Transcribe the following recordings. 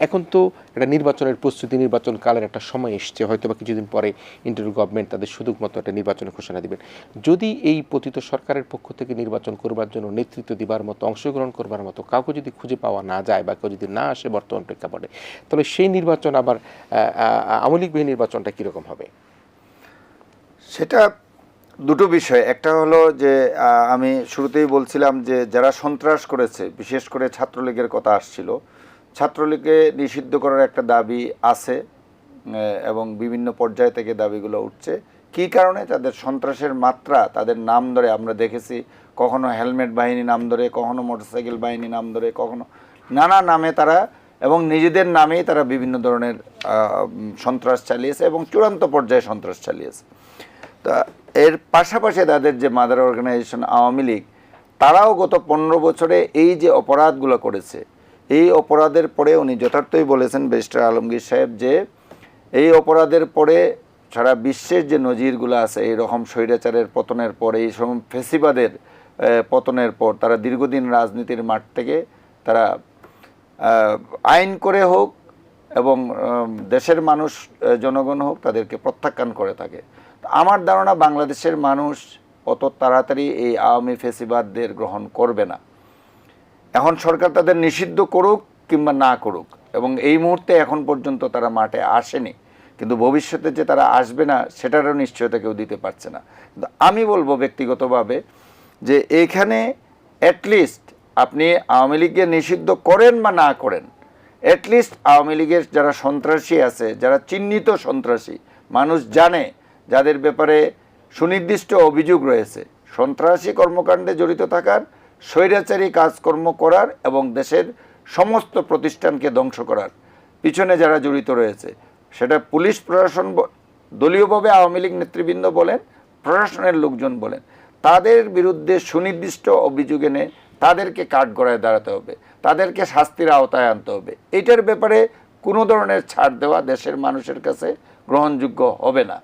এখন তো একটা নির্বাচনের প্রস্তুতি, নির্বাচন কালের একটা সময় এসছে, হয়তো বা কিছুদিন পরে ইন্টারিম গভর্নমেন্ট তাদের সুযোগ মতো একটা নির্বাচনের ঘোষণা দিবেন। যদি এই পতিত সরকারের পক্ষ থেকে নির্বাচন করবার জন্য নেতৃত্ব দিবার মতো, অংশগ্রহণ করবার মতো কাউকে যদি খুঁজে পাওয়া না যায় বা কেউ যদি না আসে বর্তমান প্রেক্ষাপটে, তাহলে সেই নির্বাচন আবার আওয়ামী লীগ বিহীন নির্বাচনটা কীরকম হবে? সেটা দুটো বিষয়। একটা হলো যে আমি শুরুতেই বলছিলাম যে যারা সন্ত্রাস করেছে, বিশেষ করে ছাত্রলীগের কথা আসছিল, ছাত্রলীগকে নিষিদ্ধ করার একটা দাবি আছে এবং বিভিন্ন পর্যায় থেকে দাবিগুলো উঠছে। কী কারণে? তাদের সন্ত্রাসের মাত্রা, তাদের নাম ধরে আমরা দেখেছি, কখনো হেলমেট বাহিনী নাম ধরে, কখনো মোটরসাইকেল বাহিনী নাম ধরে, কখনো নানা নামে তারা এবং নিজেদের নামেই তারা বিভিন্ন ধরনের সন্ত্রাস চালিয়েছে এবং চূড়ান্ত পর্যায়ে সন্ত্রাস চালিয়েছে। তা এর পাশাপাশি তাদের যে মাদার অর্গানাইজেশন আওয়ামী লীগ, তারাও গত 15 বছরে এই যে অপরাধগুলো করেছে, এই অপরাধের পরে উনি যথার্থই বলেছেন ব্যারিস্টার আলমগীর সাহেব যে এই অপরাধের পরে সারা বিশ্বের যে নজিরগুলো আছে, এইরকম স্বৈরাচারের পতনের পর, এই সব ফেসিবাদের পতনের পর তারা দীর্ঘদিন রাজনীতির মাঠ থেকে তারা আইন করে হোক এবং দেশের মানুষ জনগণ হোক তাদেরকে প্রত্যাখ্যান করে থাকে। আমার ধারণা বাংলাদেশের মানুষ অত তাড়াতাড়ি এই আওয়ামী ফেসিবাদদের গ্রহণ করবে না। এখন সরকার তাদের নিষিদ্ধ করুক কিংবা না করুক, এবং এই মুহূর্তে এখন পর্যন্ত তারা মাঠে আসেনি, কিন্তু ভবিষ্যতে যে তারা আসবে না সেটারও নিশ্চয়তা কেউ দিতে পারছে না। কিন্তু আমি বলবো ব্যক্তিগতভাবে যে এইখানে অ্যাটলিস্ট আপনি আওয়ামী লীগকে নিষিদ্ধ করেন বা না করেন, অ্যাটলিস্ট আওয়ামী লীগের যারা সন্ত্রাসী আছে, যারা চিহ্নিত সন্ত্রাসী, মানুষ জানে, যাদের ব্যাপারে সুনির্দিষ্ট অভিযোগ রয়েছে সন্ত্রাসী কর্মকাণ্ডে জড়িত থাকার, স্বৈরাচারী কাজকর্ম করার এবং দেশের সমস্ত প্রতিষ্ঠানকে ধ্বংস করার পিছনে যারা জড়িত রয়েছে, সেটা পুলিশ প্রশাসন, দলীয়ভাবে আওয়ামী লীগ নেতৃবৃন্দ বলেন, প্রশাসনের লোকজন বলেন, তাদের বিরুদ্ধে সুনির্দিষ্ট অভিযোগ এনে তাদেরকে কাঠগড়ায় দাঁড়াতে হবে, তাদেরকে শাস্তির আওতায় আনতে হবে। এটার ব্যাপারে কোনো ধরনের ছাড় দেওয়া দেশের মানুষের কাছে গ্রহণযোগ্য হবে না।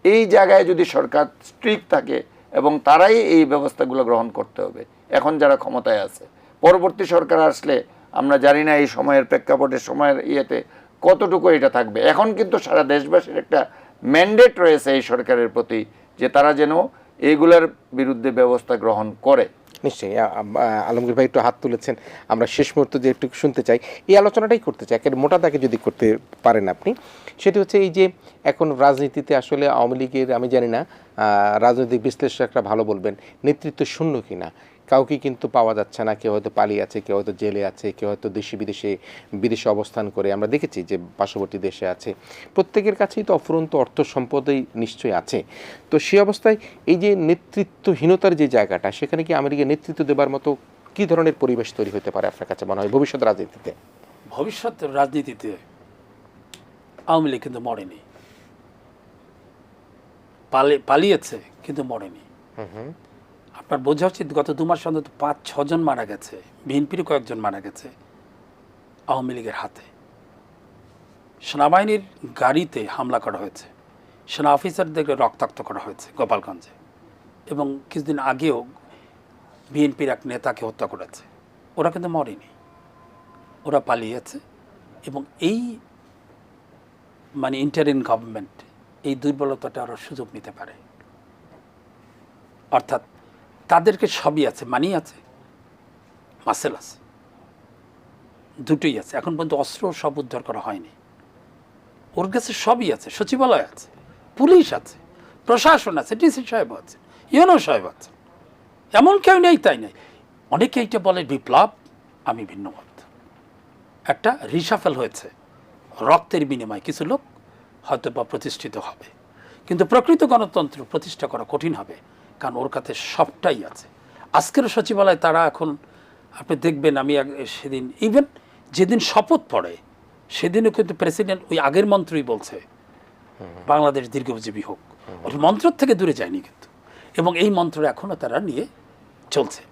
এই জায়গায় যদি সরকার স্ট্রিক্ট থাকে এবং তারাই এই ব্যবস্থাগুলো গ্রহণ করতে হবে। এখন যারা ক্ষমতায় আছে, পরবর্তী সরকার আসলে আমরা জানি না এই সময়ের প্রেক্ষাপটে, সময়ের ইয়েতে কতটুকু এটা থাকবে। এখন কিন্তু সারা দেশবাসীর একটা ম্যান্ডেট রয়েছে এই সরকারের প্রতি যে তারা যেন এইগুলোর বিরুদ্ধে ব্যবস্থা গ্রহণ করে। নিশ্চয়ই। আলমগীর ভাই একটু হাত তুলেছেন, আমরা শেষ মুহূর্তে যে একটু শুনতে চাই, এই আলোচনাটাই করতে চাই, একের মোটা দাগে যদি করতে পারেন আপনি, সেটি হচ্ছে এই যে এখন রাজনীতিতে আসলে আওয়ামী লীগের, আমি জানি না রাজনৈতিক বিশ্লেষকরা ভালো বলবেন, নেতৃত্ব শূন্য কিনা, কাউকে কিন্তু পাওয়া যাচ্ছে না, কেউ হয়তো পালিয়ে আছে, কেউ হয়তো জেলে আছে, কেউ হয়তো বিদেশে অবস্থান করে আমরা দেখেছি যে পার্শ্ববর্তী দেশে আছে, প্রত্যেকের কাছেই তো অফুরন্ত অর্থ সম্পদই নিশ্চয়ই আছে। তো সেই অবস্থায় এই যে নেতৃত্বহীনতার যে জায়গাটা, সেখানে কি আমেরিকা নেতৃত্ব দেবার মতো কী ধরনের পরিবেশ তৈরি হতে পারে আপনার কাছে মনে হয় ভবিষ্যৎ রাজনীতিতে? ভবিষ্যৎ রাজনীতিতে আওয়ামী লীগ কিন্তু মরেনি, পালিয়েছে কিন্তু মরেনি। আপনার বোঝা উচিত গত 2 মাস অন্তত 5-6 জন মারা গেছে, বিএনপির কয়েকজন মারা গেছে আওয়ামী লীগের হাতে। সেনাবাহিনীর গাড়িতে হামলা করা হয়েছে, সেনা অফিসারদেরকে রক্তাক্ত করা হয়েছে গোপালগঞ্জে, এবং কিছুদিন আগেও বিএনপির এক নেতাকে হত্যা করেছে। ওরা কিন্তু মরেনি, ওরা পালিয়েছে। এবং এই ইন্টারিম গভর্নমেন্ট এই দুর্বলতাটা আরও সুযোগ নিতে পারে। অর্থাৎ তাদেরকে সবই আছে, মানি আছে, মাসেল আছে, দুটোই আছে। এখন পর্যন্ত অস্ত্র সব উদ্ধার করা হয়নি, ওর কাছে সবই আছে, সচিবালয় আছে, পুলিশ আছে, প্রশাসন আছে, ডিসি সাহেব আছে, ইউনো সাহেব আছে, এমন কেউ নেই তাই নেই। অনেকে এইটা বলে বিপ্লব, আমি ভিন্নমত। একটা রিসাফেল হয়েছে, রক্তের বিনিময়ে কিছু লোক হয়তো বা প্রতিষ্ঠিত হবে, কিন্তু প্রকৃত গণতন্ত্র প্রতিষ্ঠা করা কঠিন হবে, কারণ ওর কাছে সবটাই আছে। আজকের সচিবালয় তারা এখন আপনি দেখবেন, আমি সেদিন ইভেন যেদিন শপথ পড়ে সেদিনও কিন্তু প্রেসিডেন্ট ওই আগের মন্ত্রই বলছে বাংলাদেশ দীর্ঘজীবী হোক, ওই মন্ত্র থেকে দূরে যায়নি কিন্তু, এবং এই মন্ত্র এখনও তারা নিয়ে চলছে।